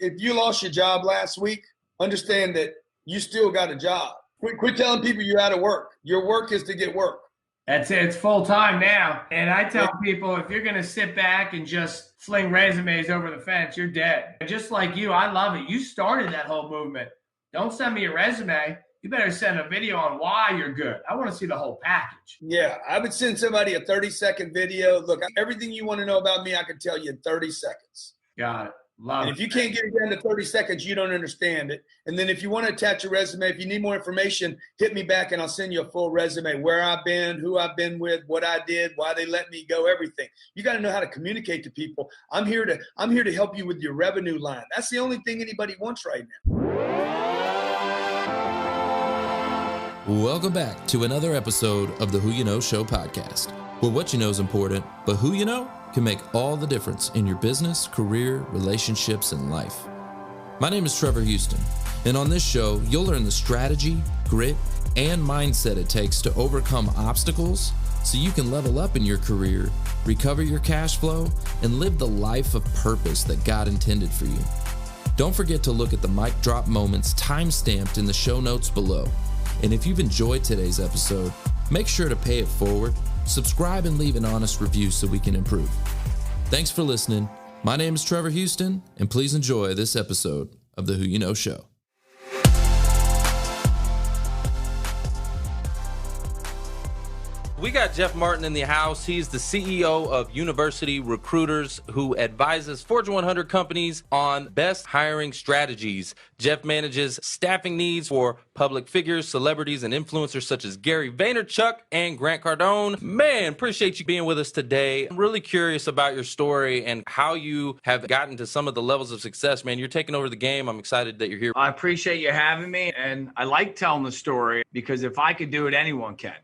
If you lost your job last week, understand that you still got a job. Quit telling people you're out of work. Your work is to get work. That's it. It's full time now. And I tell people, if you're going to sit back and just fling resumes over the fence, you're dead. And just like you, I love it. You started that whole movement. Don't send me a resume. You better send a video on why you're good. I want to see the whole package. Yeah, I would send somebody a 30-second video. Look, everything you want to know about me, I can tell you in 30 seconds. Got it. Love And it. if you can't get it down to 30 seconds, you don't understand it. And then if you want to attach a resume, if you need more information, hit me back and I'll send you a full resume, where I've been, who I've been with, what I did, why they let me go, everything. You got to know how to communicate to people. I'm here to help you with your revenue line. That's the only thing anybody wants right now. Welcome back to another episode of the Who You Know Show podcast, where what you know is important, but who you know can make all the difference in your business, career, relationships, and life. My name is Trevor Houston, and on this show, you'll learn the strategy, grit, and mindset it takes to overcome obstacles so you can level up in your career, recover your cash flow, and live the life of purpose that God intended for you. Don't forget to look at the mic drop moments time-stamped in the show notes below. And if you've enjoyed today's episode, make sure to pay it forward, subscribe, and leave an honest review so we can improve. Thanks for listening. My name is Trevor Houston, and please enjoy this episode of the Who You Know Show. We got Jeff Martin in the house. He's the CEO of University Recruiters, who advises Fortune 100 companies on best hiring strategies. Jeff manages staffing needs for public figures, celebrities, and influencers such as Gary Vaynerchuk and Grant Cardone. Man, appreciate you being with us today. I'm really curious about your story and how you have gotten to some of the levels of success. Man, you're taking over the game. I'm excited that you're here. I appreciate you having me. And I like telling the story because if I could do it, anyone can.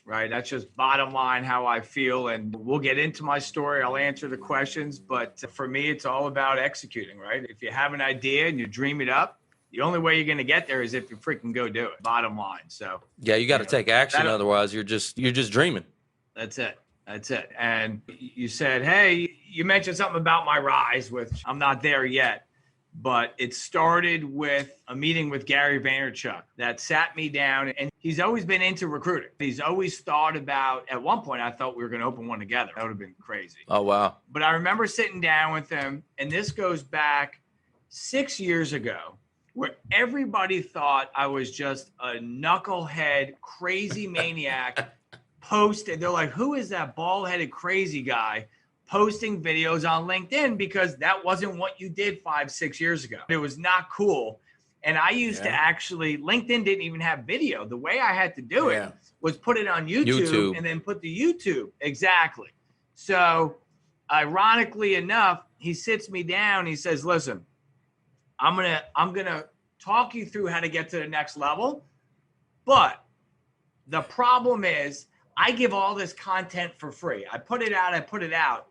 Right. That's just bottom line how I feel. And we'll get into my story. I'll answer the questions. But for me, it's all about executing. Right. If you have an idea and you dream it up, the only way you're going to get there is if you freaking go do it. Bottom line. So, yeah, you got to take action. Otherwise, you're just dreaming. That's it. That's it. And you said, hey, you mentioned something about my rise, which I'm not there yet. But it started with a meeting with Gary Vaynerchuk that sat me down, and he's always been into recruiting. He's always thought about, at one point, I thought we were going to open one together. That would have been crazy. Oh, wow. But I remember sitting down with him, and this goes back 6 years ago, where everybody thought I was just a knucklehead, crazy maniac posted. They're like, who is that bald-headed crazy guy posting videos on LinkedIn? Because that wasn't what you did 5-6 years ago. It was not cool. And I used to actually, LinkedIn didn't even have video. The way I had to do it was put it on YouTube and then put the YouTube. Exactly. So ironically enough, he sits me down. He says, listen, I'm going to talk you through how to get to the next level. But the problem is I give all this content for free. I put it out.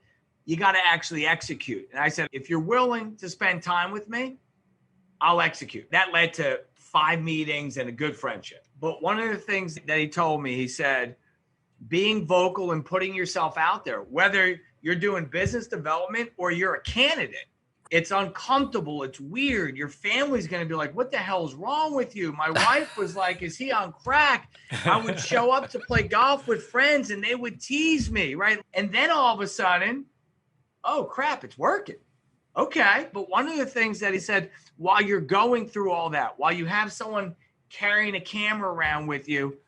You got to actually execute. And I said, if you're willing to spend time with me, I'll execute. That led to 5 meetings and a good friendship. But one of the things that he told me, he said, being vocal and putting yourself out there, whether you're doing business development or you're a candidate, it's uncomfortable. It's weird. Your family's going to be like, what the hell is wrong with you? My wife was like, is he on crack? I would show up to play golf with friends and they would tease me, right? And then all of a sudden, oh, crap, it's working. Okay. But one of the things that he said, while you're going through all that, while you have someone carrying a camera around with you,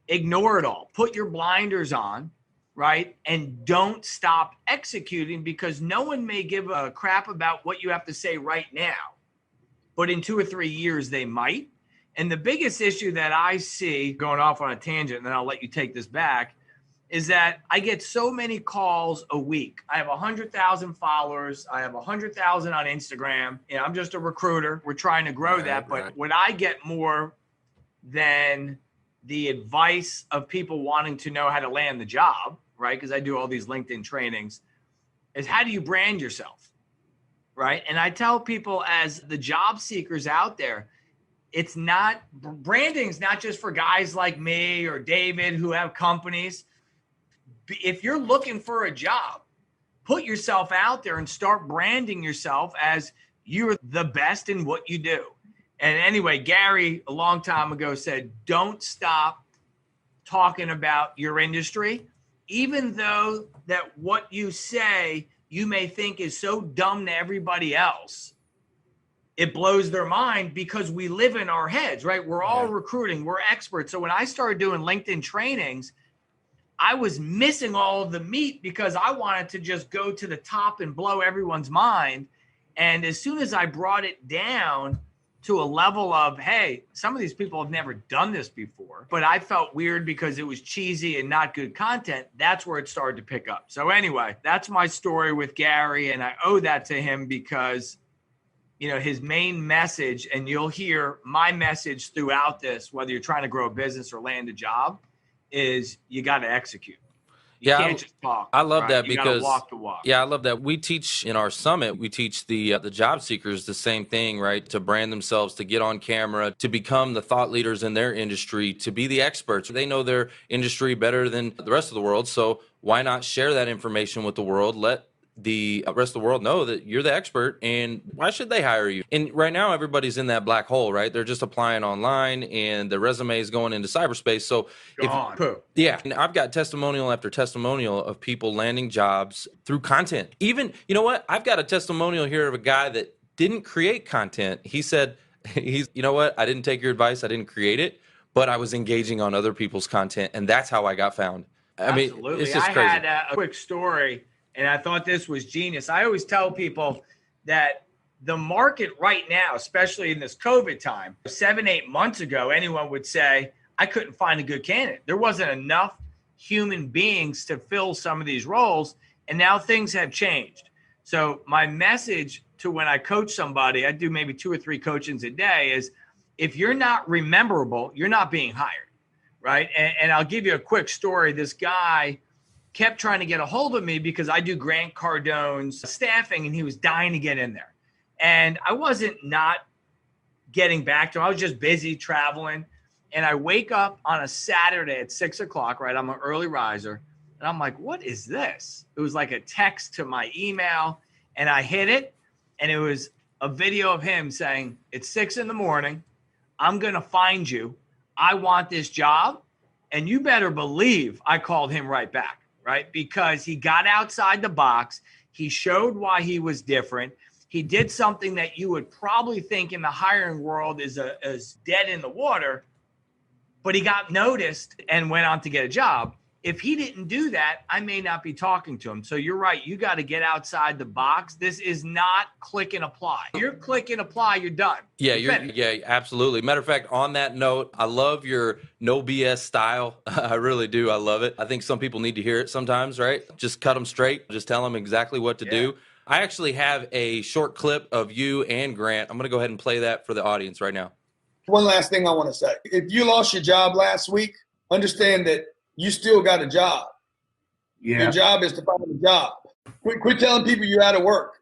ignore it all. Put your blinders on, right? And don't stop executing, because no one may give a crap about what you have to say right now. But in 2 or 3 years, they might. And the biggest issue that I see, going off on a tangent, and then I'll let you take this back, is that I get so many calls a week. I have 100,000 followers. I have 100,000 on Instagram. You know, I'm just a recruiter. We're trying to grow that. But what I get more than the advice of people wanting to know how to land the job, right? Because I do all these LinkedIn trainings, is how do you brand yourself, right? And I tell people, as the job seekers out there, it's not, branding's not just for guys like me or David who have companies. If you're looking for a job, put yourself out there and start branding yourself as You're the best in what you do. And anyway, Gary, a long time ago, said, don't stop talking about your industry, even though that what you say you may think is so dumb to everybody else. It blows their mind because we live in our heads, right? We're all recruiting, we're experts. So when I started doing LinkedIn trainings, I was missing all of the meat because I wanted to just go to the top and blow everyone's mind. And as soon as I brought it down to a level of, hey, some of these people have never done this before, but I felt weird because it was cheesy and not good content, that's where it started to pick up. So anyway, that's my story with Gary, and I owe that to him because, you know, his main message, and you'll hear my message throughout this, whether you're trying to grow a business or land a job, is you got to execute. You can't just talk. I love that you because gotta walk the walk. Yeah, I love that. We teach in our summit, we teach the job seekers the same thing, right? To brand themselves, to get on camera, to become the thought leaders in their industry, to be the experts. They know their industry better than the rest of the world. So why not share that information with the world? Let the rest of the world know that you're the expert, and why should they hire you? And right now, everybody's in that black hole, right? They're just applying online and their resume is going into cyberspace. So and I've got testimonial after testimonial of people landing jobs through content. Even, you know what? I've got a testimonial here of a guy that didn't create content. He said, you know what? I didn't take your advice. I didn't create it, but I was engaging on other people's content. And that's how I got found. Absolutely. I mean, it's just crazy. I had a quick story, and I thought this was genius. I always tell people that the market right now, especially in this COVID time, 7-8 months ago, anyone would say, I couldn't find a good candidate. There wasn't enough human beings to fill some of these roles, and now things have changed. So my message to when I coach somebody, I do maybe 2 or 3 coachings a day, is if you're not rememberable, you're not being hired, right? And I'll give you a quick story. This guy kept trying to get a hold of me because I do Grant Cardone's staffing, and he was dying to get in there. And I wasn't not getting back to him. I was just busy traveling. And I wake up on a Saturday at 6 o'clock, right? I'm an early riser. And I'm like, what is this? It was like a text to my email, and I hit it. And it was a video of him saying, it's 6 a.m. I'm going to find you. I want this job. And you better believe I called him right back, right? Because he got outside the box. He showed why he was different. He did something that you would probably think in the hiring world is dead in the water, but he got noticed and went on to get a job. If he didn't do that, I may not be talking to him. So you're right. You got to get outside the box. This is not click and apply. You're click and apply, you're done. Yeah, absolutely. Matter of fact, on that note, I love your no BS style. I really do. I love it. I think some people need to hear it sometimes, right? Just cut them straight. Just tell them exactly what to do. I actually have a short clip of you and Grant. I'm going to go ahead and play that for the audience right now. One last thing I want to say. If you lost your job last week, understand that you still got a job. Yeah. Your job is to find a job. Quit telling people you're out of work.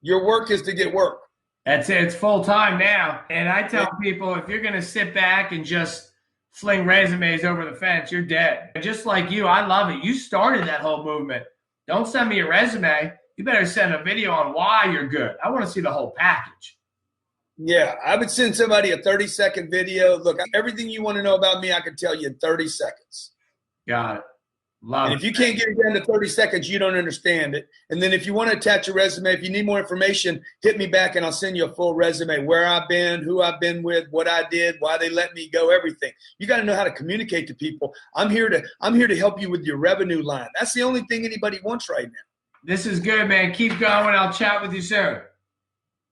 Your work is to get work. That's it. It's full time now. And I tell people, if you're going to sit back and just fling resumes over the fence, you're dead. And just like you, I love it. You started that whole movement. Don't send me a resume. You better send a video on why you're good. I want to see the whole package. Yeah, I would send somebody a 30-second video. Look, everything you want to know about me, I can tell you in 30 seconds. Got it. Love it. If you can't get it down to 30 seconds, you don't understand it. And then if you want to attach a resume, if you need more information, hit me back and I'll send you a full resume, where I've been, who I've been with, what I did, why they let me go, everything. You got to know how to communicate to people. I'm here to help you with your revenue line. That's the only thing anybody wants right now. This is good, man. Keep going. I'll chat with you soon.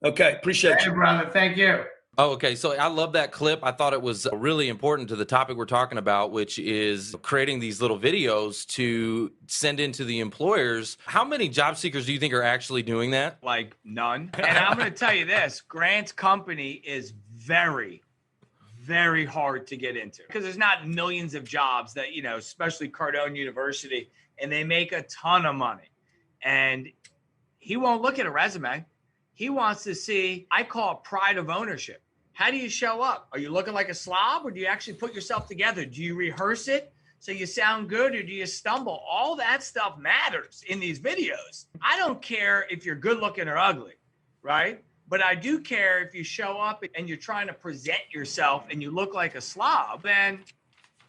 Okay. Appreciate you. Hey, brother. Thank you. Oh, okay. So I love that clip. I thought it was really important to the topic we're talking about, which is creating these little videos to send into the employers. How many job seekers do you think are actually doing that? Like none. And I'm going to tell you this, Grant's company is very, very hard to get into because there's not millions of jobs that, you know, especially Cardone University, and they make a ton of money. And he won't look at a resume. He wants to see, I call it pride of ownership. How do you show up? Are you looking like a slob, or do you actually put yourself together? Do you rehearse it so you sound good, or do you stumble? All that stuff matters in these videos. I don't care if you're good looking or ugly, right? But I do care if you show up and you're trying to present yourself and you look like a slob, then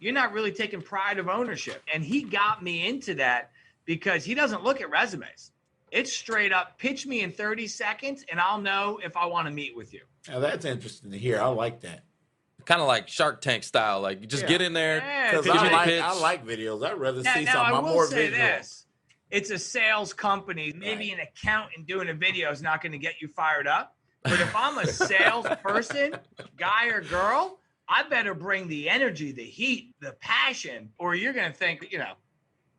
you're not really taking pride of ownership. And he got me into that because he doesn't look at resumes. It's straight up, pitch me in 30 seconds and I'll know if I want to meet with you. Now that's interesting to hear. I like that. Kind of like Shark Tank style. Like, you just get in there. Yeah, Because pitch. I like videos. I'd rather see now, something. I I'm will more say visual. this. It's a sales company. Maybe an accountant doing a video is not going to get you fired up. But if I'm a salesperson, guy or girl, I better bring the energy, the heat, the passion, or you're going to think,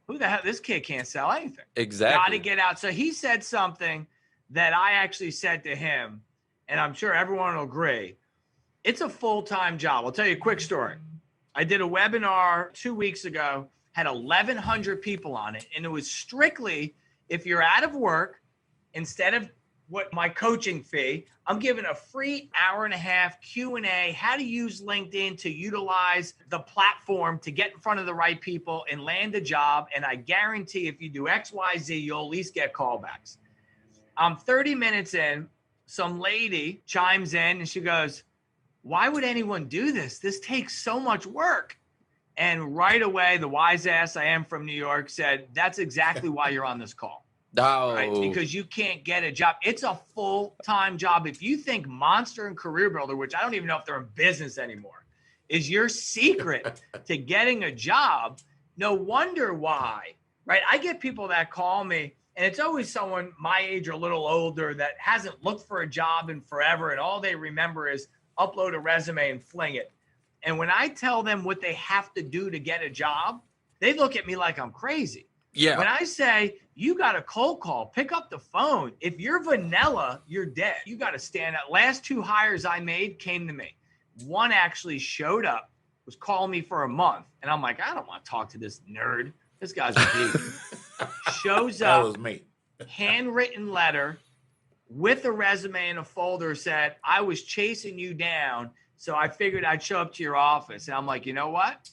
who the hell, this kid can't sell anything. Exactly. Got to get out. So he said something that I actually said to him, and I'm sure everyone will agree. It's a full-time job. I'll tell you a quick story. I did a webinar 2 weeks ago, had 1,100 people on it, and it was strictly if you're out of work, instead of what my coaching fee, I'm giving a free hour-and-a-half Q&A, how to use LinkedIn to utilize the platform to get in front of the right people and land a job. And I guarantee if you do X, Y, Z, you'll at least get callbacks. I'm 30 minutes in, some lady chimes in and she goes, why would anyone do this? This takes so much work. And right away, the wise ass I am from New York said, that's exactly why you're on this call. Oh. Right? Because you can't get a job. It's a full-time job. If you think Monster and Career Builder, which I don't even know if they're in business anymore, is your secret to getting a job, no wonder why, right? I get people that call me, and it's always someone my age or a little older that hasn't looked for a job in forever, and all they remember is upload a resume and fling it. And when I tell them what they have to do to get a job, they look at me like I'm crazy. Yeah. When I say, you got a cold call, pick up the phone. If you're vanilla, you're dead. You got to stand out. Last 2 hires I made came to me. One actually showed up, was calling me for a month. And I'm like, I don't want to talk to this nerd. This guy's a geek. Shows That up, was me. handwritten letter with a resume in a folder, said, I was chasing you down, so I figured I'd show up to your office. And I'm like, you know what?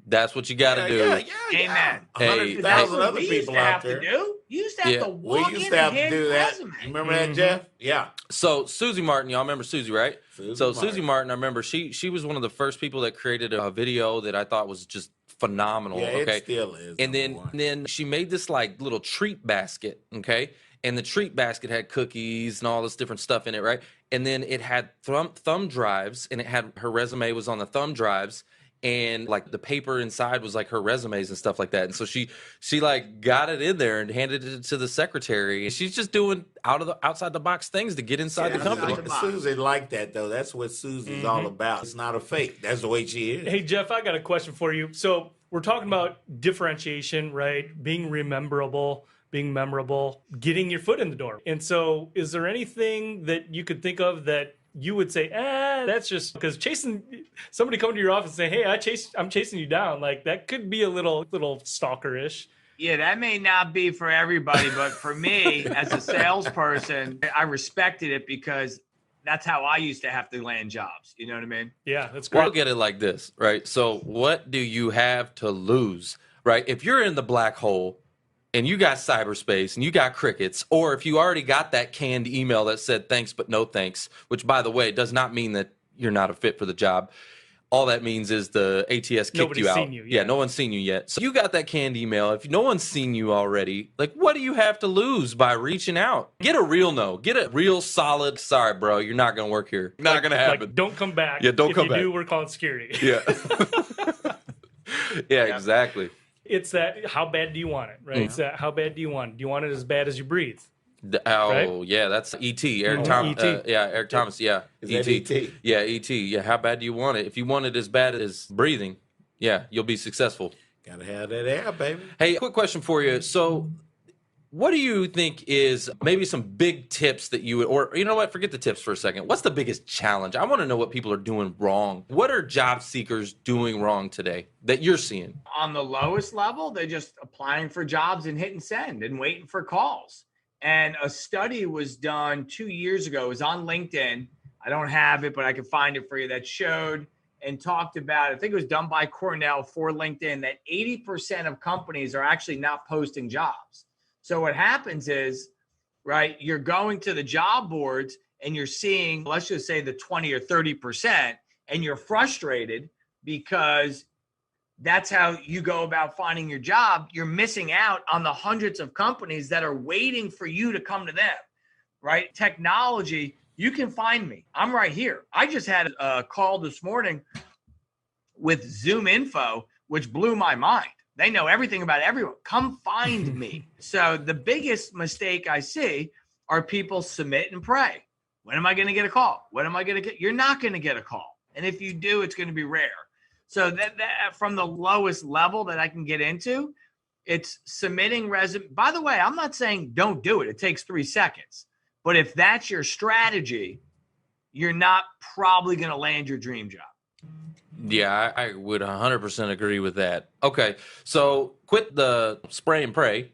That's what you got to do. Yeah. Amen. Hey, 100,000 other we used people to out have there. to do. You used to have to We walk used in to have and to hand do that. resume. You remember that, Jeff? Yeah. So Susie Martin, y'all remember Susie, right? Susie Susie Martin, I remember she was one of the first people that created a video that I thought was just phenomenal. Yeah, Okay. it still is. And then she made this like little treat basket, okay? And the treat basket had cookies and all this different stuff in it, right? And then it had thumb drives, and it had her resume was on the thumb drives, and like the paper inside was like her resumes and stuff like that. And so she like got it in there and handed it to the secretary, and she's just doing outside the box things to get inside the company. Susie liked that though. That's what Susie's all about. It's not a fake. That's the way she is. Hey, Jeff, I got a question for you. So we're talking about differentiation, right? Being rememberable, being memorable, getting your foot in the door. And so is there anything that you could think of that you would say, that's just because chasing somebody coming to your office and say, hey, I'm chasing you down. Like that could be a little stalkerish. Yeah, that may not be for everybody, but for me as a salesperson, I respected it because that's how I used to have to land jobs. You know what I mean? Yeah, that's great. Look at it like this, right? So what do you have to lose, right? If you're in the black hole and you got cyberspace and you got crickets, or if you already got that canned email that said thanks but no thanks, which by the way does not mean that you're not a fit for the job. All that means is the ATS kicked Nobody's you out. seen you, Yeah, yeah. no one's seen you yet. So you got that canned email. If no one's seen you already, like what do you have to lose by reaching out? Get a real no. Get a real solid, sorry, bro, you're not going to work here. Not going to happen. Like, don't come back. Yeah, don't come If back. you do, we're calling security. Yeah. Yeah, exactly. It's that, how bad do you want it, right? It's that, how bad do you want it? Do you want it as bad as you breathe? Oh, yeah, that's E.T. Eric Thomas. E.T. Eric Thomas, yeah. Is that E.T.? Yeah, E.T. Yeah, how bad do you want it? If you want it as bad as breathing, yeah, you'll be successful. Gotta have that air, baby. Hey, quick question for you. So what do you think is maybe some big tips that you would, or you know what, forget the tips for a second. What's the biggest challenge? I want to know what people are doing wrong. What are job seekers doing wrong today that you're seeing? On the lowest level, they're just applying for jobs and hitting send and waiting for calls. And a study was done 2 years ago. It was on LinkedIn. I don't have it, but I can find it for you, that showed and talked about, I think it was done by Cornell for LinkedIn, that 80% of companies are actually not posting jobs. So what happens is, right, you're going to the job boards and you're seeing, let's just say the 20 or 30%, and you're frustrated because that's how you go about finding your job, you're missing out on the hundreds of companies that are waiting for you to come to them, right? Technology, you can find me. I'm right here. I just had a call this morning with Zoom Info, which blew my mind. They know everything about everyone. Come find me. So the biggest mistake I see are people submit and pray. When am I going to get a call? When am I going to get? You're not going to get a call. And if you do, it's going to be rare. So that from the lowest level that I can get into, it's submitting resume. By the way, I'm not saying don't do it. It takes 3 seconds. But if that's your strategy, you're not probably going to land your dream job. Yeah, I would 100% agree with that. Okay, so quit the spray and pray.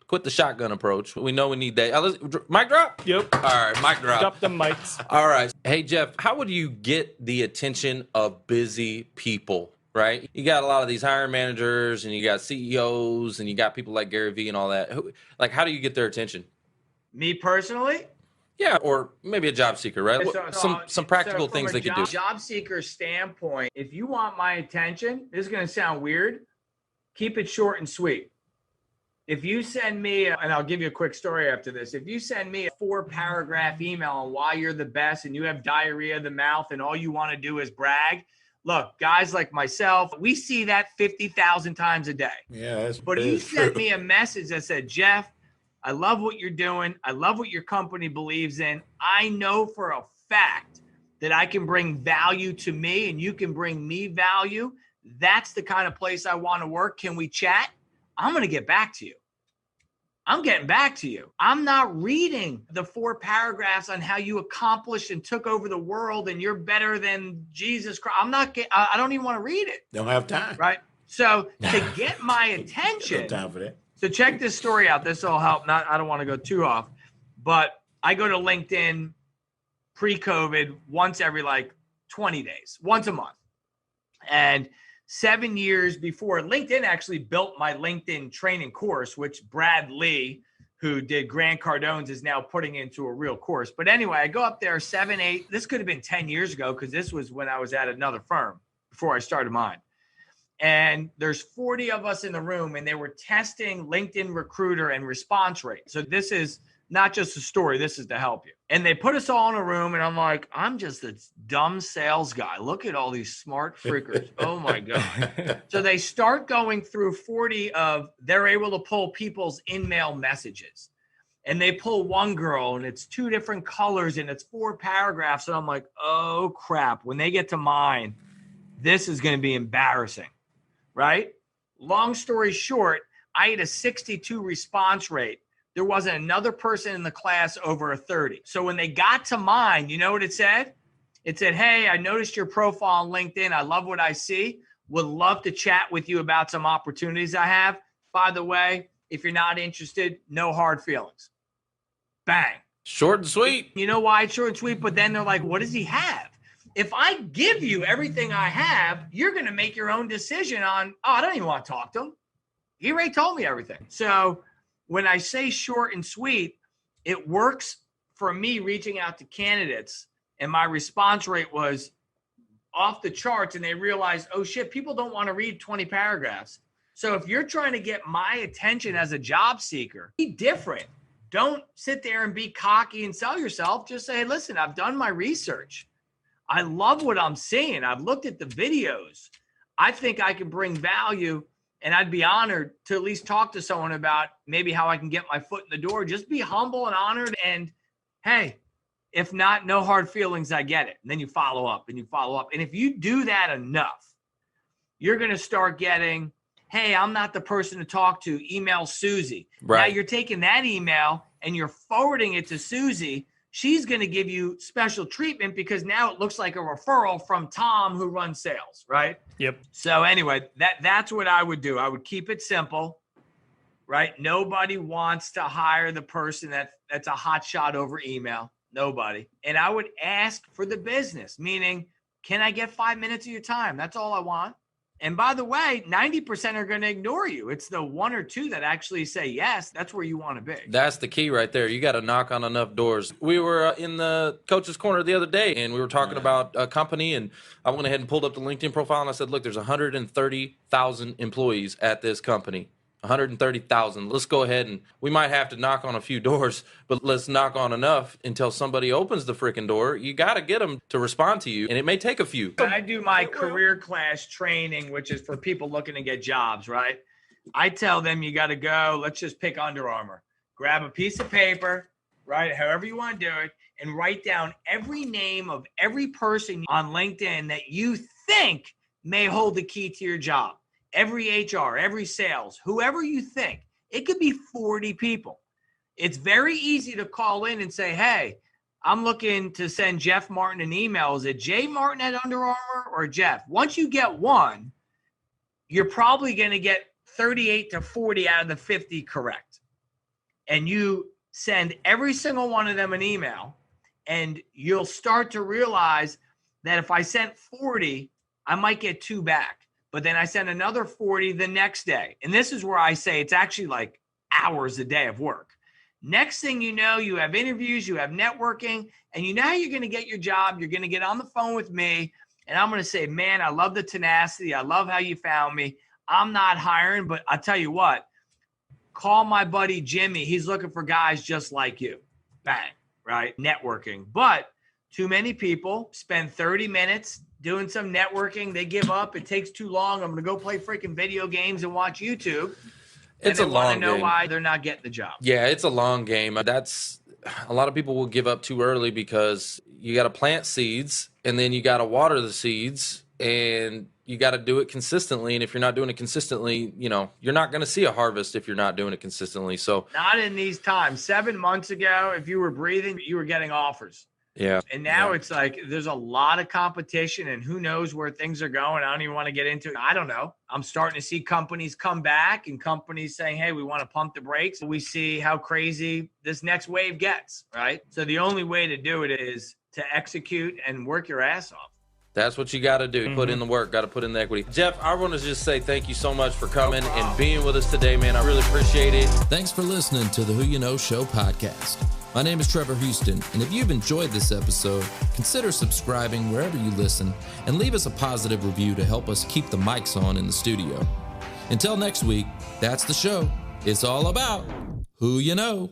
Quit the shotgun approach. We know we need that. Mic drop? Yep. All right, mic drop. Drop the mics. All right. Hey, Jeff, how would you get the attention of busy people, right? You got a lot of these hiring managers and you got CEOs and you got people like Gary Vee and all that. Like, how do you get their attention? Me personally? Yeah, or maybe a job seeker, right? Some practical things they could do. Job seeker standpoint, if you want my attention, this is going to sound weird, keep it short and sweet. If you send me, and I'll give you a quick story after this, if you send me a 4-paragraph email on why you're the best and you have diarrhea of the mouth and all you want to do is brag, look, guys like myself, we see that 50,000 times a day. Yeah, but you sent me a message that said, Jeff, I love what you're doing. I love what your company believes in. I know for a fact that I can bring value to me and you can bring me value. That's the kind of place I want to work. Can we chat? I'm going to get back to you. I'm getting back to you. I'm not reading the 4 paragraphs on how you accomplished and took over the world and you're better than Jesus Christ. I don't even want to read it. Don't have time. Right. So to get my attention, No time for that. So check this story out. This will help. I don't want to go too off, but I go to LinkedIn pre-COVID once every 20 days, once a month. And 7 years before, LinkedIn actually built my LinkedIn training course, which Brad Lee, who did Grant Cardone's, is now putting into a real course. But anyway, I go up there 7, 8. This could have been 10 years ago because this was when I was at another firm before I started mine. And there's 40 of us in the room, and they were testing LinkedIn Recruiter and response rate. So this is not just a story. This is to help you. And they put us all in a room, and I'm like, I'm just a dumb sales guy. Look at all these smart freakers. Oh, my God. So they start going through 40 of they're able to pull people's in-mail messages. And they pull one girl, and it's 2 different colors, and it's 4 paragraphs. And I'm like, oh, crap. When they get to mine, this is going to be embarrassing. Right? Long story short, I had a 62 response rate. There wasn't another person in the class over a 30. So when they got to mine, you know what it said? It said, hey, I noticed your profile on LinkedIn. I love what I see. Would love to chat with you about some opportunities I have. By the way, if you're not interested, no hard feelings. Bang. Short and sweet. You know why it's short and sweet? But then they're like, what does he have? If I give you everything I have, you're going to make your own decision on, oh, I don't even want to talk to him. He already told me everything. So when I say short and sweet, it works for me reaching out to candidates. And my response rate was off the charts. And they realized, oh, shit, people don't want to read 20 paragraphs. So if you're trying to get my attention as a job seeker, be different. Don't sit there and be cocky and sell yourself. Just say, hey, listen, I've done my research. I love what I'm seeing. I've looked at the videos. I think I can bring value, and I'd be honored to at least talk to someone about maybe how I can get my foot in the door. Just be humble and honored. And hey, if not, no hard feelings, I get it. And then you follow up and you follow up. And if you do that enough, you're going to start getting, hey, I'm not the person to talk to. Email Susie. Right. Now you're taking that email and you're forwarding it to Susie. She's going to give you special treatment because now it looks like a referral from Tom who runs sales, right? Yep. So anyway, that's what I would do. I would keep it simple, right? Nobody wants to hire the person that's a hot shot over email. Nobody. And I would ask for the business, meaning, can I get 5 minutes of your time? That's all I want. And by the way, 90% are going to ignore you. It's the 1 or 2 that actually say yes. That's where you want to be. That's the key right there. You got to knock on enough doors. We were in the coach's corner the other day, and we were talking about a company, and I went ahead and pulled up the LinkedIn profile, and I said, look, there's 130,000 employees at this company. 130,000. Let's go ahead, and we might have to knock on a few doors, but let's knock on enough until somebody opens the freaking door. You got to get them to respond to you, and it may take a few. I do my career class training, which is for people looking to get jobs, right? I tell them you got to go, let's just pick Under Armour. Grab a piece of paper, right, however you want to do it, and write down every name of every person on LinkedIn that you think may hold the key to your job. Every HR, every sales, whoever you think. It could be 40 people. It's very easy to call in and say, hey, I'm looking to send Jeff Martin an email. Is it J Martin at Under Armour or Jeff? Once you get one, you're probably going to get 38 to 40 out of the 50 correct. And you send every single one of them an email, and you'll start to realize that if I sent 40, I might get 2 back. But then I send another 40 the next day. And this is where I say it's actually like hours a day of work. Next thing you know, you have interviews, you have networking, and you know how you're going to get your job. You're going to get on the phone with me, and I'm going to say, man, I love the tenacity. I love how you found me. I'm not hiring, but I'll tell you what, call my buddy Jimmy. He's looking for guys just like you. Bang, right? Networking. But too many people spend 30 minutes doing some networking. They give up. It takes too long. I'm going to go play freaking video games and watch YouTube. It's a long game. Know game. why they're not getting the job. Yeah, it's a long game. That's a lot of people will give up too early because you got to plant seeds, and then you got to water the seeds, and you got to do it consistently. And if you're not doing it consistently, you know, you're not going to see a harvest if you're not doing it consistently. So not in these times. 7 months ago, if you were breathing, you were getting offers. Yeah. And now it's like there's a lot of competition, and who knows where things are going. I don't even want to get into it. I don't know. I'm starting to see companies come back and companies saying, hey, we want to pump the brakes. We see how crazy this next wave gets, right? So the only way to do it is to execute and work your ass off. That's what you got to do. Put in the work, got to put in the equity. Jeff, I want to just say thank you so much for coming and being with us today, man. I really appreciate it. Thanks for listening to the Who You Know Show podcast. My name is Trevor Houston, and if you've enjoyed this episode, consider subscribing wherever you listen and leave us a positive review to help us keep the mics on in the studio. Until next week, that's the show. It's all about who you know.